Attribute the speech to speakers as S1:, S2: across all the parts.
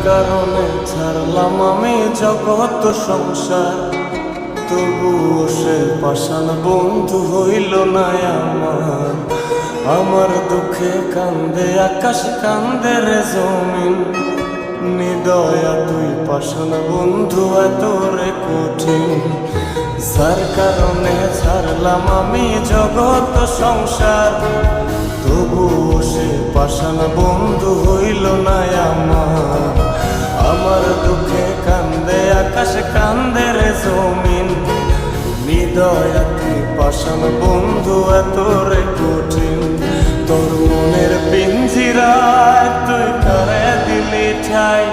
S1: কারণে ছাড়লাম আমি জগৎ সংসার, তবুও সে পাষাণ বন্ধু হইল না আমার। আমার দুঃখে কান্দে আকাশ, কান্দে রে জমিন, নিদয়া তুই পাষাণ বন্ধু এত রে কঠিন। যার কারণে ছাড়লাম আমি জগৎ সংসার, তবুও সে পাষাণ বন্ধু হইল না আমার। আমার দুঃখে কান্দে আকাশ, কান্দে রে জমিন, নিদয়া তুই পাষাণ বন্ধু এত রে কঠিন। তোর মনের পিঞ্জিরায় তুই কারে দিলি ঠাই,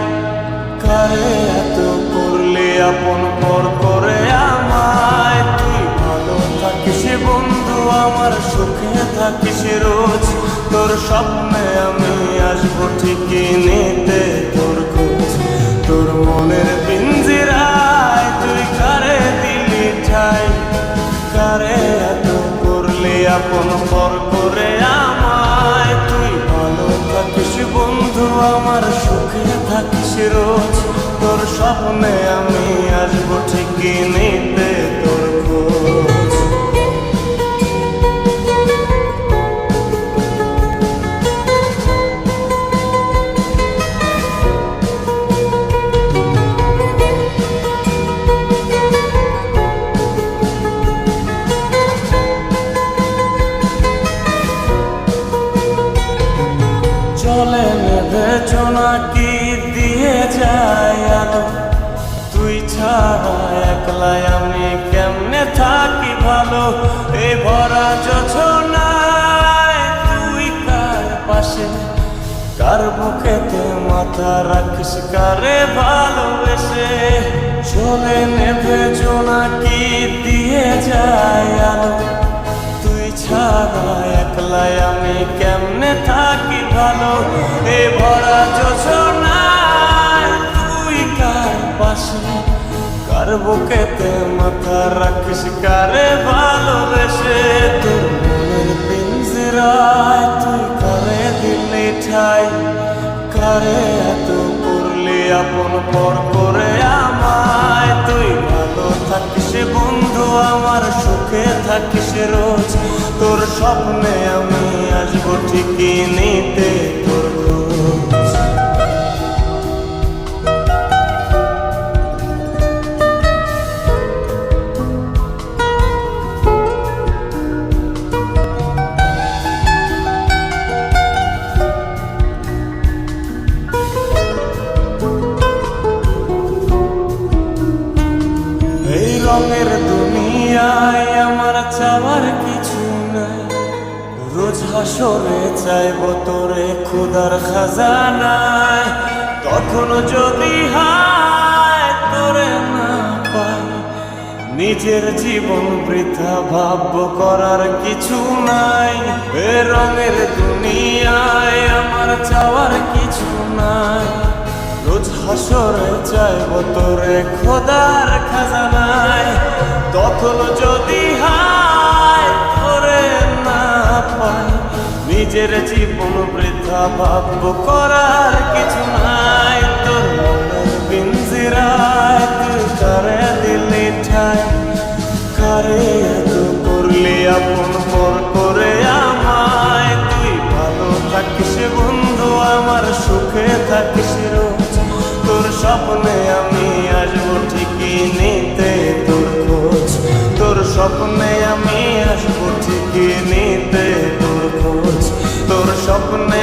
S1: কারে এত করলি আপন পর করে আমায়। তুই ভালো থাকিস বন্ধু আমার, সুখে থাকিস রোজ, তোর স্বপ্নে আমি আসবো ঠিকই নিতে তোর খোঁজ। তোর মনের পিঞ্জিরায় তুই কারে দিলি ঠাই, কারে এত করলি আপন পর করে আমায়। তুই ভালো থাকিস বন্ধু আমার, সুখে থাকিস রোজ, তোর স্বপ্নে আমি আসবো ঠিকই নিতে তোর খোঁজ। চলে নেবে জোনাকি দিয়ে যায় আলো, তুই ছাড়া একলাই আমি কেমনে থাকি ভালো। এই ভরা যোছনায় তুই কার পাশে, কার বুকেতে মাথা রাখিস কারে ভালোবেসে। চলে নেবে জোনাকি দিয়ে যায় আলো, তুই ছাড়া একলাই আমি কেমনে থাকি ভালো। এ ভরা যোছনায় তুই কার পাশে, কার বুকেতে মাথা রাখিস কারে ভালোবেসে। তোর মনের পিঞ্জিরায় তুই কারে দিলি ঠাই, কারে এত করলি আপন পর করে আমায়। তুই ভালো থাকিস বন্ধু আমার, সুখে থাকিস রোজ, তোর স্বপ্নে আমি আসবো ঠিকই নিতে তোর খোঁজ। এই রঙের দুনিয়ায় আমার চাওয়ার কিছু নাই, রোজ হাসরে চাইব তোরে খুদার খাজানায়। তখন যদি হায় তোরে না পাই, নিজের জীবন বৃথা ভাবব করার কিছু নাই। এ রঙের দুনিয়ায় আমার চাওয়ার কিছু নাই, রোজ হাসরে চাইব তোরে খোদার খাজানায়। তখন যদি হায় তোরে না পাই, নিজের জীবন বৃথা ভাবব করার কিছু নাই। তোর মনের পিঞ্জিরায় তুই কারে দিলি ঠাই, কারে এত করলি আপন পর করে আমায়। তুই ভালো থাকিস বন্ধু আমার, সুখে থাকিস রোজ, তোর স্বপ্নে আমি আসবো ঠিকই নিতে তোর খোঁজ। তোর স্বপ্নে আমি আসবো ঠিকই নিতে তোর খোঁজ, তোর স্বপ্নে